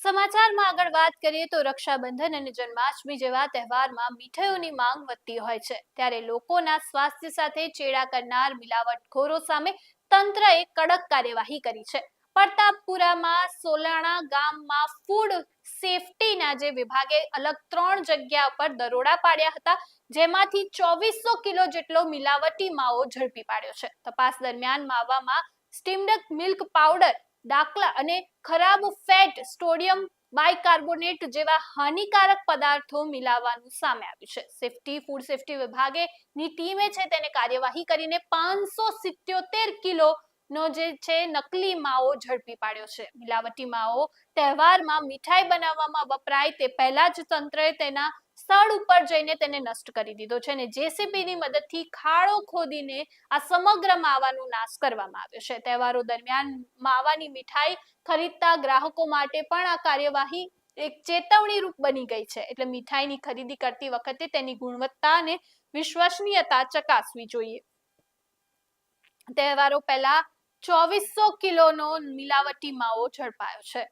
સમાચારમાં આગળ વાત કરીએ તો રક્ષાબંધન અને જન્માષ્ટમી જેવા તહેવારમાં મીઠાઈઓની માંગ વધતી હોય છે, ત્યારે લોકોના સ્વાસ્થ્ય સાથે ચેડા કરનાર મિલાવટખોરો સામે તંત્રએ કડક કાર્યવાહી કરી છે. પ્રતાપપુરામાં સોલાણા ગામમાં ફૂડ સેફટીના જે વિભાગે અલગ 3 જગ્યા પર દરોડા પાડ્યા હતા, જેમાંથી 2400 કિલો જેટલો મિલાવટી માવો ઝડપી પાડ્યો છે. તપાસ દરમિયાન માવામાં સ્ટીમ્ડ મિલ્ક પાવડર, દાખલા અને ખરાબ ફેટ, સોડિયમ બાયકાર્બોનેટ જેવા હાનિકારક પદાર્થો મિલાવવાનું સામે આવ્યું છે. ફૂડ સેફટી વિભાગની ટીમે તેને કાર્યવાહી કરીને 577 કિલો નો નકલી માવો ઝડપી પાડ્યો છે. મિલાવટી માવો તહેવારમાં મીઠાઈ બનાવવામાં વપરાય તે પહેલા જ તંત્રએ તેના સ્થળ ઉપર જઈને તેને નષ્ટ કરી દીધો છે અને જેસીબીની મદદથી ખાડો ખોદીને આ સમગ્ર માવાનો નાશ કરવામાં આવ્યો છે. તહેવારો દરમિયાન માવાની મીઠાઈ ખરીદતા ગ્રાહકો માટે પણ આ કાર્યવાહી એક ચેતવણી રૂપ બની ગઈ છે. એટલે મીઠાઈની ખરીદી કરતી વખતે તેની ગુણવત્તા અને વિશ્વસનીયતા ચકાસવી જોઈએ. તહેવારો પહેલા 2400 કિલોનો મિલાવટી માવો ઝડપાયો છે.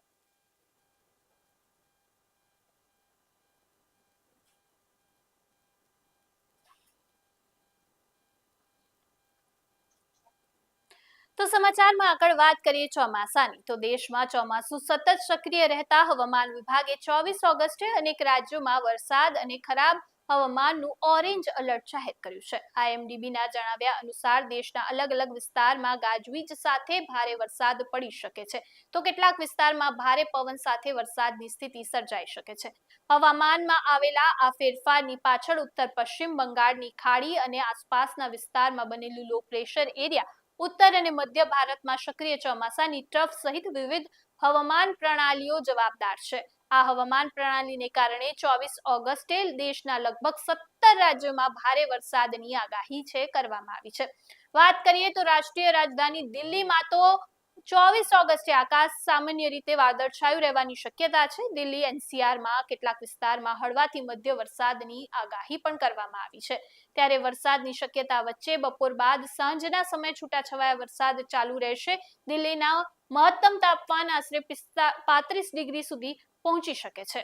તો સમાચારમાં આગળ વાત કરીએ ચોમાસાની, તો દેશમાં ચોમાસું સતત સક્રિય રહેતા હવામાન વિભાગે 24 ઓગસ્ટે અનેક રાજ્યોમાં વરસાદ અને ખરાબ હવામાનનું ઓરેન્જ એલર્ટ જાહેર કર્યું છે. IMDBના જણાવ્યા અનુસાર દેશના અલગ-અલગ વિસ્તારમાં ગાજવીજ સાથે ભારે વરસાદ પડી શકે છે, તો કેટલાક વિસ્તારમાં ભારે પવન સાથે વરસાદની સ્થિતિ સર્જાઈ શકે છે. હવામાનમાં આવેલા આ ફેરફારની પાછળ ઉત્તર પશ્ચિમ બંગાળની ખાડી અને આસપાસના વિસ્તારમાં બનેલું લો પ્રેશર એરિયા, ઉત્તર અને મધ્ય ભારતમાં સક્રિય ચોમાસાની ટ્રફ સહિત વિવિધ હવામાન પ્રણાલીઓ જવાબદાર છે. આ હવામાન પ્રણાલીને કારણે 24 ઓગસ્ટે દેશના લગભગ 17 રાજ્યોમાં ભારે વરસાદની આગાહી કરવામાં આવી છે. વાત કરીએ તો રાષ્ટ્રીય રાજધાની દિલ્હીમાં તો 24 ઓગસ્ટે આકાશ સામાન્ય રીતે વાદળછાયું રહેવાની શક્યતા છે. દિલ્હી NCRમાં કેટલાક વિસ્તારમાં હળવાથી મધ્ય વરસાદની આગાહી પણ કરવામાં આવી છે. ત્યારે વરસાદની શક્યતા વચ્ચે બપોર બાદ સાંજના સમયે છૂટાછવાયા વરસાદ ચાલુ રહેશે. દિલ્હીના મહત્તમ તાપમાન આશરે 35 ડિગ્રી સુધી પહોંચી શકે છે.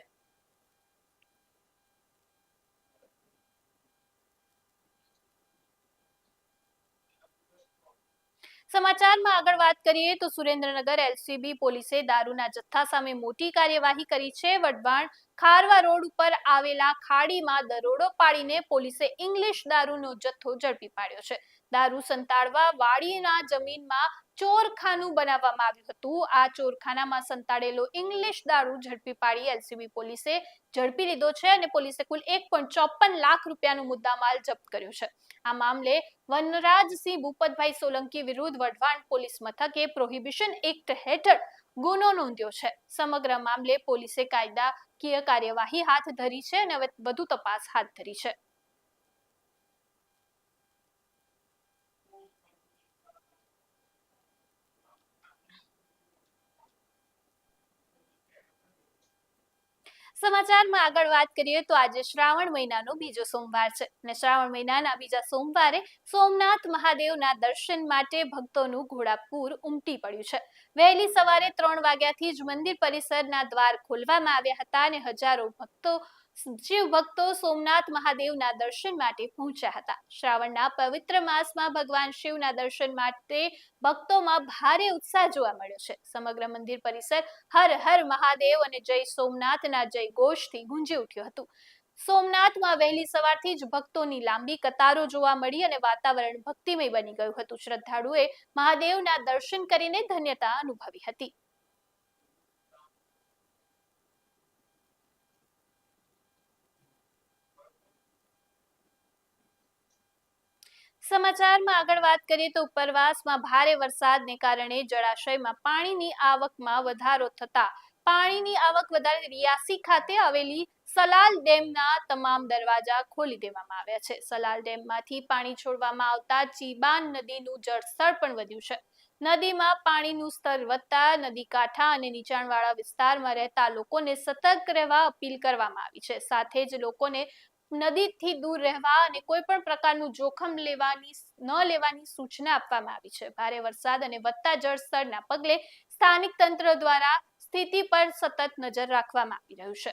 સમાચારમાં આગળ વાત કરીએ તો સુરેન્દ્રનગર LCB પોલીસે દારૂના જથ્થા સામે મોટી કાર્યવાહી કરી છે. વઢવાણ ખારવા રોડ ઉપર આવેલા ખાડીમાં દરોડો પાડીને પોલીસે ઇંગ્લિશ દારૂનો જથ્થો ઝડપી પાડ્યો છે. દારૂ સંતાડવા વાડીના જમીનમાં ચોરખાનું બનાવવામાં આવ્યું હતું. આ ચોરખાનામાં સંતાડેલો ઇંગ્લિશ દારૂ ઝડપી પાડી LCB પોલીસે ઝડપી લીધો છે અને પોલીસે કુલ 1.54 લાખ રૂપિયાનો મુદ્દામાલ જપ્ત કર્યો છે. આ મામલે વનરાજસિંહ ભૂપતભાઈ સોલંકી વિરુદ્ધ વઢવાણ પોલીસ મથકે પ્રોહિબિશન એક્ટ હેઠળ ગુનો નોંધ્યો છે. સમગ્ર મામલે પોલીસે કાયદાકીય કાર્યવાહી હાથ ધરી છે અને હવે વધુ તપાસ હાથ ધરી છે. સમાચારમાં આગળ વાત કરીએ તો આજે શ્રાવણ મહિનાનો બીજો સોમવાર છે અને શ્રાવણ મહિનાના બીજા સોમવારે સોમનાથ મહાદેવના દર્શન માટે ભક્તોનું ઘોડાપૂર ઉમટી પડ્યું છે. વહેલી સવારે 3 વાગ્યાથી જ મંદિર પરિસરના દ્વાર ખોલવામાં આવ્યા હતા અને હજારો શિવ ભક્તો સોમનાથ મહાદેવના દર્શન માટે પહોંચ્યા હતા. શ્રાવણના પવિત્ર માસમાં ભગવાન શિવના દર્શન માટે ભક્તોમાં ભારે ઉત્સાહ જોવા મળ્યો છે. સમગ્ર મંદિર પરિસર હર હર મહાદેવ અને જય સોમનાથના જય ઘોષથી ગુંજી ઉઠ્યું હતું. સોમનાથમાં વહેલી સવારથી જ ભક્તોની લાંબી કતારો જોવા મળી અને વાતાવરણ ભક્તિમય બની ગયું હતું. શ્રદ્ધાળુઓએ મહાદેવના દર્શન કરીને ધન્યતા અનુભવી હતી. સમાચારમાં આગળ વાત કરીએ તો ઉપરવાસમાં ભારે વરસાદને કારણે જળાશયમાં પાણીની આવકમાં વધારો થતા પાણીની આવક વધારે રિયાસી ખાતે આવેલી સલાલ ડેમના તમામ દરવાજા ખોલી દેવામાં આવ્યા છે. સલાલ ડેમમાંથી પાણી છોડવામાં આવતા ચીબાન નદીનું જળસ્તર પણ વધ્યું છે. નદીમાં પાણીનું સ્તર વધતા નદી કાંઠા અને નીચાણવાળા વિસ્તારમાં રહેતા લોકોને સતર્ક રહેવા અપીલ કરવામાં આવી છે. સાથે જ લોકોને નદીથી દૂર રહેવા અને કોઈ પણ પ્રકારનું જોખમ ન લેવાની સૂચના આપવામાં આવી છે. ભારે વરસાદ અને વધતા જળસ્તરના પગલે સ્થાનિક તંત્ર દ્વારા સ્થિતિ પર સતત નજર રાખવામાં આવી રહ્યું છે.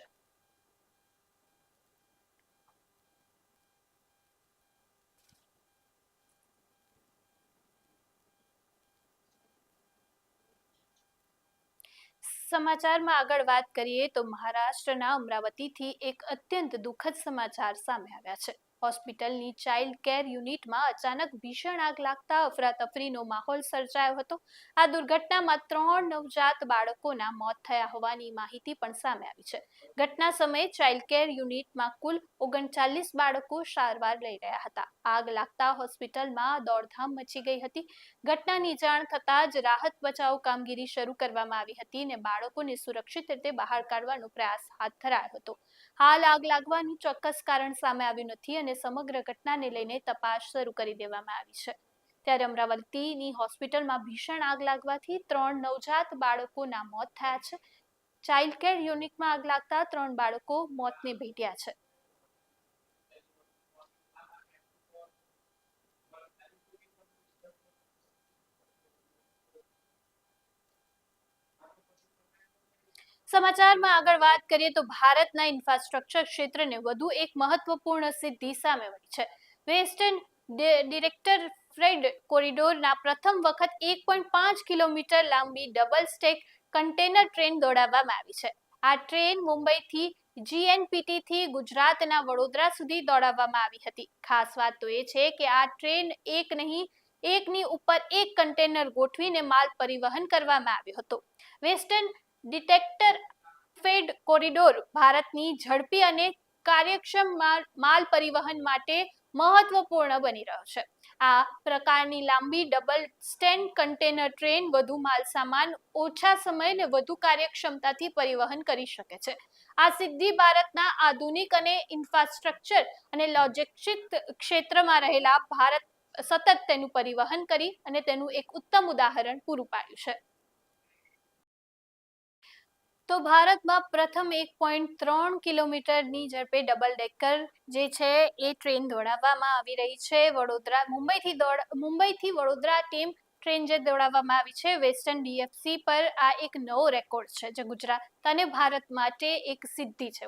સમાચારમાં આગળ વાત કરીએ તો મહારાષ્ટ્રના અમરાવતીથી એક અત્યંત દુઃખદ સમાચાર સામે આવ્યા છે. હોસ્પિટલની ચાઇલ્ડ કેર યુનિટમાં અચાનક ભીષણ આગ લાગતા અફરાતફરીનો માહોલ સર્જાયો હતો. આ દુર્ઘટનામાં 3 નવજાત બાળકોના મોત થયા હોવાની માહિતી પણ સામે આવી છે. ઘટના સમયે ચાઇલ્ડ કેર યુનિટમાં કુલ 39 બાળકો સારવાર લઈ રહ્યા હતા. આગ લાગતા હોસ્પિટલમાં દોડધામ મચી ગઈ હતી. ઘટનાની જાણ થતાં જ રાહત બચાવ કામગીરી શરૂ કરવામાં આવી હતી અને બાળકોને સુરક્ષિત રીતે બહાર કાઢવાનો પ્રયાસ હાથ ધરાયો હતો. હાલ આગ લાગવાનું ચોક્કસ કારણ સામે આવ્યું નથી અને સમગ્ર ઘટનાને લઈને તપાસ શરૂ કરી દેવામાં આવી છે. ત્યારે અમરાવતીની હોસ્પિટલમાં ભીષણ આગ લાગવાથી 3 નવજાત બાળકોના મોત થયા છે. ચાઇલ્ડ કેર યુનિટમાં આગ લાગતા 3 બાળકો મોતને ભેટ્યા છે. સમાચારમાં આગળ વાત કરીએ તો ભારતના ઇન્ફ્રાસ્ટ્રક્ચર ક્ષેત્રને વધુ એક મહત્વપૂર્ણ સિદ્ધિ સામે મળી છે. વેસ્ટર્ન ડિરેક્ટર ફ્રેડ કોરિડોરના પ્રથમ વખત 1.5 કિલોમીટર લાંબી ડબલ સ્ટેક કન્ટેનર ટ્રેન દોડાવવામાં આવી છે. આ ટ્રેન મુંબઈથી GNPT થી ગુજરાતના વડોદરા સુધી દોડાવવામાં આવી હતી. ખાસ વાત તો એ છે કે આ ટ્રેન એકની ઉપર એક કન્ટેનર ગોઠવીને માલ પરિવહન કરવામાં આવ્યો હતો. વેસ્ટર્ન ડિટેક્ટર ફેડ કોરિડોર ભારતની ઝડપી અને કાર્યક્ષમ માલ પરિવહન માટે મહત્વપૂર્ણ બની રહ્યો છે. આ પ્રકારની લાંબી ડબલ સ્ટેન્ડ કન્ટેનર ટ્રેન વધુ માલ સામાન ઓછા સમય અને વધુ કાર્યક્ષમતાથી પરિવહન કરી શકે છે. આ સિદ્ધિ ભારતના આધુનિક અને ઇન્ફ્રાસ્ટ્રક્ચર અને લોજિસ્ટિક્સ ક્ષેત્રમાં રહેલા ભારત સતત તેનું પરિવહન કરી અને તેનું એક ઉત્તમ ઉદાહરણ પૂરું પાડ્યું છે. તો ભારતમાં પ્રથમ 1.3 કિલોમીટરની ઝડપે ડબલ ડેકર જે છે એ ટ્રેન દોડાવવામાં આવી રહી છે. મુંબઈથી વડોદરા ટ્રેન જે દોડાવવામાં આવી છે. વેસ્ટર્ન DFC પર આ એક નવો રેકોર્ડ છે જે ગુજરાત અને ભારત માટે એક સિદ્ધિ છે.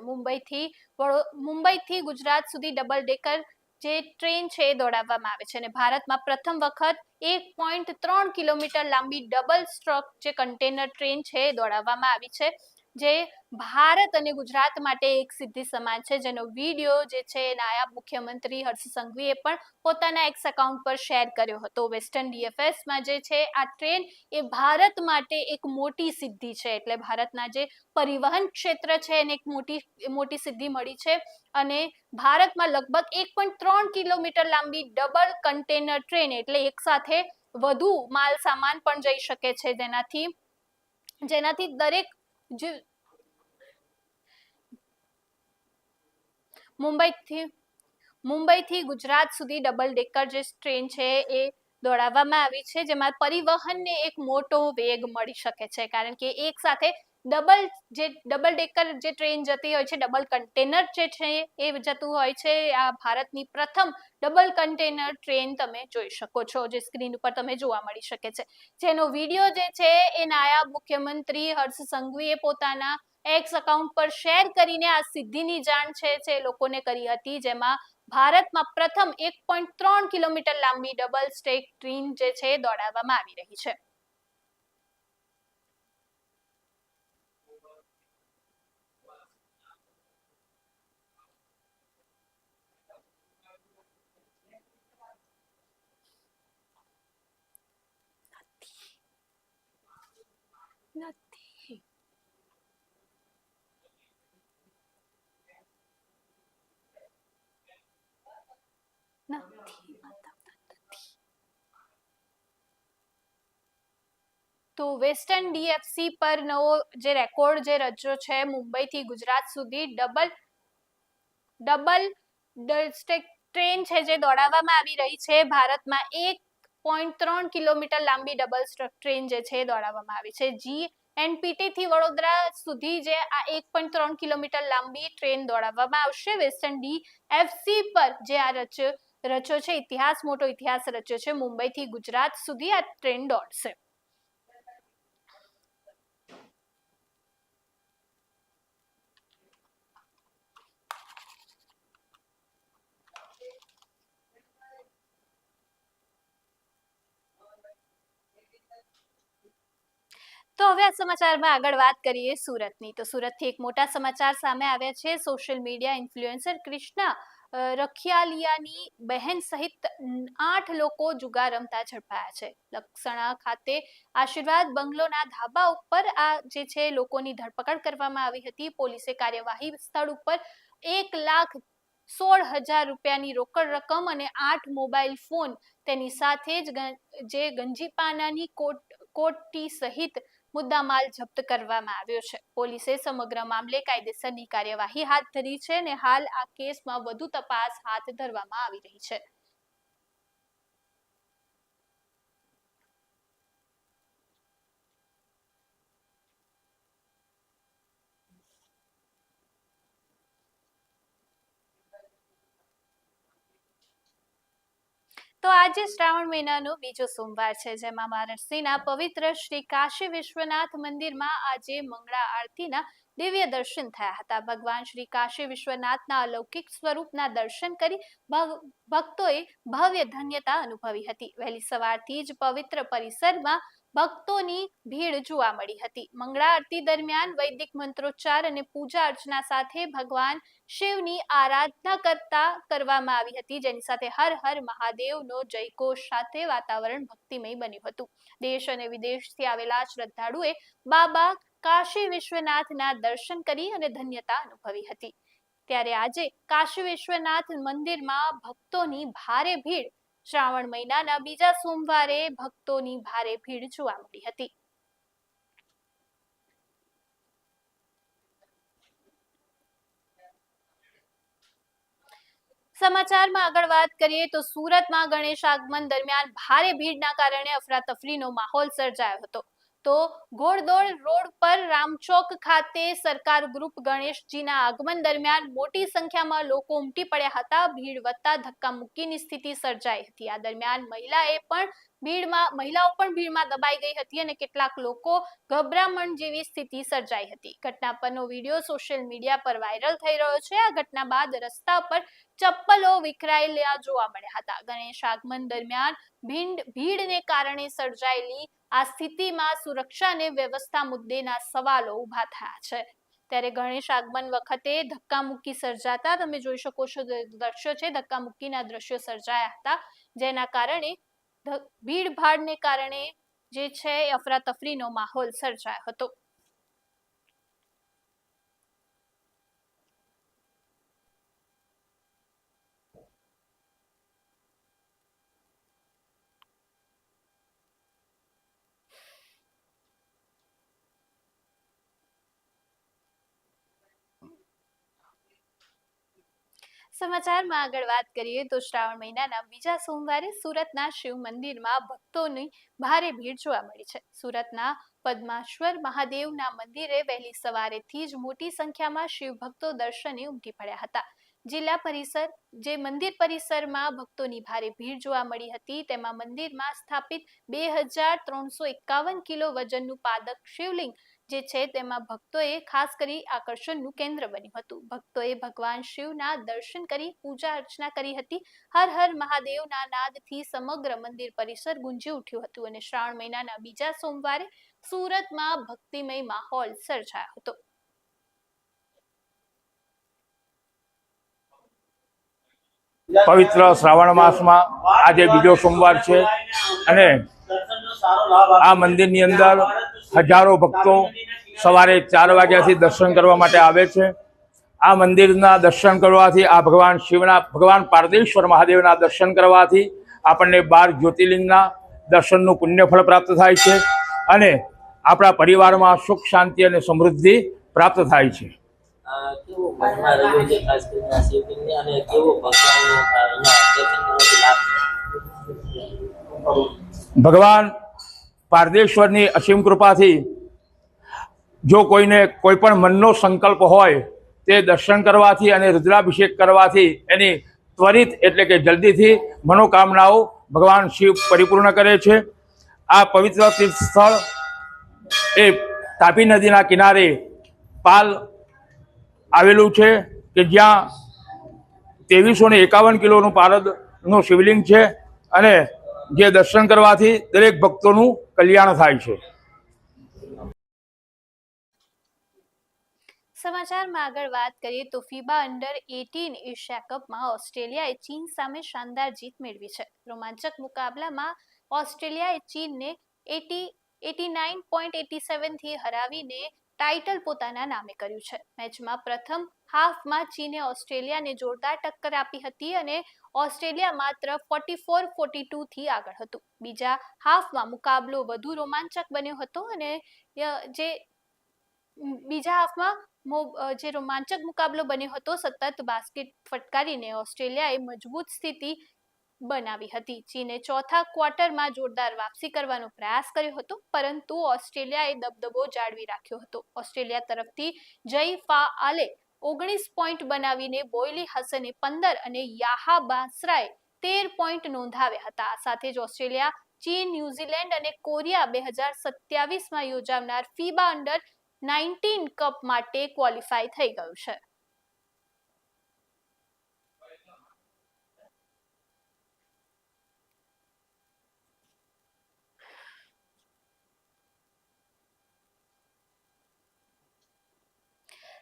મુંબઈથી ગુજરાત સુધી ડબલ ડેકર જે ટ્રેન છે એ દોડાવવામાં આવે છે અને ભારતમાં પ્રથમ વખત 1.3 કિલોમીટર લાંબી ડબલ સ્ટ્રોક જે કન્ટેનર ટ્રેન છે એ દોડાવવામાં આવી છે, જે ભારત અને ગુજરાત માટે એક સિદ્ધિ સમાન છે, જેનો વિડીયો જે છે નાયબ મુખ્યમંત્રી હર્ષ સંઘવીએ પણ પોતાના એક્સ એકાઉન્ટ પર શેર કર્યો હતો. વેસ્ટર્ન DFSમાં જે છે આ ટ્રેન એ ભારત માટે એક મોટી સિદ્ધિ છે, એટલે ભારતના જે પરિવહન ક્ષેત્ર છે એને એક મોટી સિદ્ધિ મળી છે અને ભારતમાં લગભગ 1.3 કિલોમીટર લાંબી ડબલ કન્ટેનર ટ્રેન એટલે એક સાથે વધુ માલ સામાન પણ જઈ શકે છે, જેનાથી દરેક મુંબઈથી ગુજરાત સુધી ડબલ ડેકર જે ટ્રેન છે એ દોડાવવામાં આવી છે, જેમાં પરિવહનને એક મોટો વેગ મળી શકે છે, કારણ કે એક સાથે ડબલ ડેકર જે ટ્રેન જતી હોય છે, ડબલ કન્ટેનર જે છે એ જતું હોય છે. આ ભારતની પ્રથમ ડબલ કન્ટેનર ટ્રેન તમે જોઈ શકો છો, જે સ્ક્રીન ઉપર તમે જોવા મળી શકે છે, જેનો વિડીયો જે છે એ નાયબ મુખ્યમંત્રી હર્ષ સંઘવીએ પોતાના એક્સ એકાઉન્ટ પર શેર કરીને આ સિદ્ધિની જાણ છે લોકોને કરી હતી, જેમાં ભારતમાં પ્રથમ 1.3 કિલોમીટર લાંબી ડબલ સ્ટેક ટ્રેન જે છે દોડાવવામાં આવી રહી છે. તો વેસ્ટર્ન DFC પર નવો જે રેકોર્ડ જે રચ્યો છે, મુંબઈથી ગુજરાત સુધી ડબલ સ્ટેક ટ્રેન છે જે દોડાવવામાં આવી રહી છે. ભારતમાં 1.3 કિલોમીટર લાંબી ડબલ સ્ટેક ટ્રેન જે છે દોડાવવામાં આવી છે. GNPT થી વડોદરા સુધી જે આ 1.3 કિલોમીટર લાંબી ટ્રેન દોડાવવામાં આવશે. વેસ્ટર્ન DFC પર જે આ રચ્યો છે મોટો ઇતિહાસ રચ્યો છે. મુંબઈથી ગુજરાત સુધી આ ટ્રેન દોડશે. તો હવે આ સમાચારમાં આગળ વાત કરીએ સુરતની. તો સુરતથી એક મોટા સમાચાર સામે આવ્યા છે. સોશિયલ મીડિયા ઇન્ફ્લુએન્સર કૃષ્ણા રખિયાલિયાની બહેન સહિત 8 લોકો જુગાર રમતા ઝડપાયા છે. લક્ષણા ખાતે આશીર્વાદ બંગલોના ધાબા ઉપર આ જે છે લોકોની ધરપકડ કરવામાં આવી હતી. પોલીસે કાર્યવાહી સ્થળ ઉપર 1,16,000 રૂપિયાની રોકડ રકમ અને 8 મોબાઈલ ફોન, તેની સાથે જ જે ગંજીપાનાની કોટી સહિત મુદ્દામાલ જપ્ત કરવામાં આવ્યો છે. પોલીસે સમગ્ર મામલે કાયદેસરની કાર્યવાહી હાથ ધરી છે અને હાલ આ કેસમાં વધુ તપાસ હાથ ધરવામાં આવી રહી છે. તો આજે શ્રાવણ મહિનાનો બીજો સોમવાર છે, જેમાં વારાણસીના પવિત્ર શ્રી કાશી વિશ્વનાથ મંદિરમાં આજે મંગળા આરતીના દિવ્ય દર્શન થયા હતા. ભગવાન શ્રી કાશી વિશ્વનાથના અલૌકિક સ્વરૂપના દર્શન કરી ભક્તોએ ભવ્ય ધન્યતા અનુભવી હતી. વહેલી સવારથી જ પવિત્ર પરિસરમાં ભક્તોની ભીડ જોવા મળી હતી. મંગળા આરતી દરમિયાન વૈદિક મંત્રોચ્ચાર અને પૂજા અર્ચના સાથે ભગવાન શિવની આરાધના કરવામાં આવી હતી, જેની સાથે હર હર મહાદેવનો જયઘોષ સાથે વાતાવરણ ભક્તિમય બન્યું હતું. દેશ અને વિદેશથી આવેલા શ્રદ્ધાળુએ બાબા કાશી વિશ્વનાથના દર્શન કરી અને ધન્યતા અનુભવી હતી. ત્યારે આજે કાશી વિશ્વનાથ મંદિરમાં ભક્તોની ભારે ભીડ. શ્રાવણ મહિનાના બીજા સોમવારે ભક્તોની ભારે ભીડ જોવા મળી હતી. સમાચારમાં આગળ વાત કરીએ તો સુરતમાં ગણેશ આગમન દરમિયાન ભારે ભીડના કારણે અફરાતફરીનો માહોલ સર્જાયો હતો. તો ઘોડદોડ રોડ પર રામચોક ખાતે સરકાર ગ્રુપ ગણેશજીના આગમન દરમિયાન મોટી સંખ્યામાં લોકો ઉમટી પડ્યા હતા. ભીડ વધતા ધક્કામુક્કીની સ્થિતિ સર્જાઈ હતી. આ દરમિયાન મહિલાઓ પણ ભીડમાં દબાઈ ગઈ હતી અને કેટલાક લોકો ગભરામણ જેવી સ્થિતિ સર્જાઈ હતી. ઘટના પરનો વિડીયો સોશિયલ મીડિયા પર વાયરલ થઈ રહ્યો છે. આ ઘટના બાદ રસ્તા પર ચપ્પલો વિખરાયેલા જોવા મળ્યા હતા. ગણેશ આગમન દરમિયાન ભીડને કારણે સર્જાયેલી આ સ્થિતિમાં સુરક્ષા અને વ્યવસ્થા મુદ્દેના સવાલો ઉભા થયા છે. ત્યારે ગણેશ આગમન વખતે ધક્કામુક્કી સર્જાતા તમે જોઈ શકો છો દ્રશ્યો છે. ધક્કામુક્કીના દ્રશ્યો સર્જાયા હતા, જેના કારણે ભીડભાડને કારણે જે છે અફરાતફરીનો માહોલ સર્જાયો હતો. સમાચારમાં આગળ વાત કરીએ તો શ્રાવણ મહિનાના બીજા સોમવારે સુરતના શિવ મંદિરમાં ભક્તોની ભારે ભીડ જોવા મળી છે. સુરતના પદ્માશ્વર મહાદેવના મંદિરે વહેલી સવારેથી જ મોટી સંખ્યામાં શિવ ભક્તો દર્શને ઉમટી પડ્યા હતા. મંદિર પરિસરમાં ભક્તોની ભારે ભીડ જોવા મળી હતી. તેમાં મંદિરમાં સ્થાપિત 2351 કિલો વજનનું પાદક શિવલિંગ જે છે તેમાં ભક્તોએ ખાસ કરી આકર્ષણનું કેન્દ્ર બન્યું હતું. ભક્તોએ ભગવાન શિવના દર્શન કરી પૂજા અર્ચના કરી હતી. હર હર મહાદેવના નાદથી સમગ્ર મંદિર પરિસર ગુંજી ઉઠ્યું હતું અને શ્રાવણ મહિનાના બીજા સોમવારે સુરતમાં ભક્તિમય માહોલ સર્જાયો હતો. પવિત્ર શ્રાવણ માસમાં આજે બીજો સોમવાર છે અને આ મંદિરની અંદર હજારો ભક્તો સવારે 4 વાગ્યાથી દર્શન કરવા માટે આવે છે. આ મંદિરના દર્શન કરવાથી આ ભગવાન પારદેશ્વર મહાદેવના દર્શન કરવાથી આપણને 12 જ્યોતિર્લિંગના દર્શનનું પુણ્યફળ પ્રાપ્ત થાય છે અને આપણા પરિવારમાં સુખ શાંતિ અને સમૃદ્ધિ પ્રાપ્ત થાય છે. ભગવાન પારદેશ્વરની અસીમ કૃપાથી જો કોઈને કોઈ પણ મનનો સંકલ્પ હોય તે દર્શન કરવાથી અને રુદ્રાભિષેક કરવાથી એની ત્વરિત એટલે કે જલ્દીથી મનોકામનાઓ ભગવાન શિવ પરિપૂર્ણ કરે છે. આ પવિત્ર તીર્થ સ્થળ એ તાપી નદીના કિનારે પાલ આવેલું છે કે જ્યાં 2351 કિલોનું પારદનું શિવલિંગ છે અને જે દર્શન કરવાથી દરેક ભક્તોનું કલ્યાણ થાય છે. સમાચારમાં આગળ વાત કરીએ તો ફીબા અંડર 18 એશિયા કપમાં ઓસ્ટ્રેલિયાએ ચીન સામે શાનદાર જીત મેળવી છે. રોમાંચક મુકાબલામાં ઓસ્ટ્રેલિયાએ ચીનને 89.87 થી હરાવીને ટાઇટલ પોતાના નામે કર્યું છે. મેચમાં પ્રથમ હાફમાં ચીને ઓસ્ટ્રેલિયાને જોરદાર ટક્કર આપી હતી અને ઓસ્ટ્રેલિયા માત્ર 44-42 થી આગળ હતું. બીજા હાફમાં મુકાબલો વધુ રોમાંચક બન્યો હતો અને બીજા હાફમાં જે રોમાંચક મુકાબલો બન્યો હતો, સતત બાસ્કેટ ફટકારીને ઓસ્ટ્રેલિયાએ મજબૂત સ્થિતિ બનાવી હતી. ચીને ચોથા ક્વાર્ટરમાં જોરદાર વાપસી કરવાનો પ્રયાસ કર્યો હતો, પરંતુ ઓસ્ટ્રેલિયાએ દબદબો જાળવી રાખ્યો હતો. ઓસ્ટ્રેલિયા તરફથી જય ફાઆલે 19 પોઈન્ટ બનાવીને બોયલી હસને 15 અને યાહા બાસરાએ 13 પોઈન્ટ નોંધાવ્યા હતા. આ સાથે જ ઓસ્ટ્રેલિયા ચીન, ન્યુઝીલેન્ડ અને કોરિયા 2027માં યોજાનાર ફીબા અંડર 19 કપ માટે ક્વોલિફાય થઈ ગયું છે.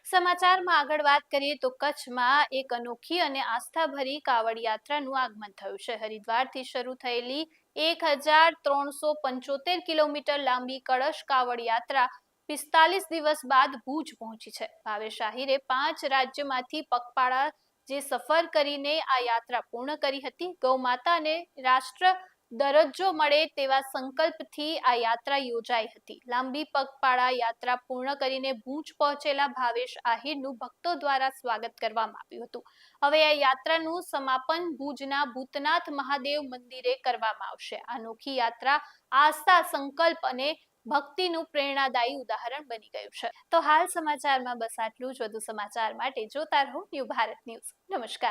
સમાચારમાં આગળ વાત કરીએ તો કચ્છમાં એક અનોખી અને આસ્થાભરી કાવડ યાત્રાનું આગમન થયું છે. હરિદ્વારથી શરૂ થયેલી 1375 કિલોમીટર લાંબી કળશ કાવડ યાત્રા 45 દિવસ બાદ ભુજ પહોંચી છે. ભાવેશ આહિરે 5 રાજ્યમાંથી પગપાળા જે સફર કરીને આ યાત્રા પૂર્ણ કરી હતી. ગૌ માતાને રાષ્ટ્ર દરજ્જો મળે તેવા સંકલ્પથી આ યાત્રા યોજાઈ હતી. લાંબી પગપાળા યાત્રા પૂર્ણ કરીને ભુજ પહોંચેલા ભાવેશ આહિરનું ભક્તો દ્વારા સ્વાગત કરવામાં આવ્યું હતું. હવે આ યાત્રાનું સમાપન ભુજના ભૂતનાથ મહાદેવ મંદિરે કરવામાં આવશે. આ અનોખી યાત્રા આસ્થા, સંકલ્પ અને ભક્તિનું પ્રેરણાદાયી ઉદાહરણ બની ગયું છે. તો હાલ સમાચારમાં બસ આટલું જ. વધુ સમાચાર માટે જોતા રહો ન્યૂ ભારત ન્યૂઝ. નમસ્કાર.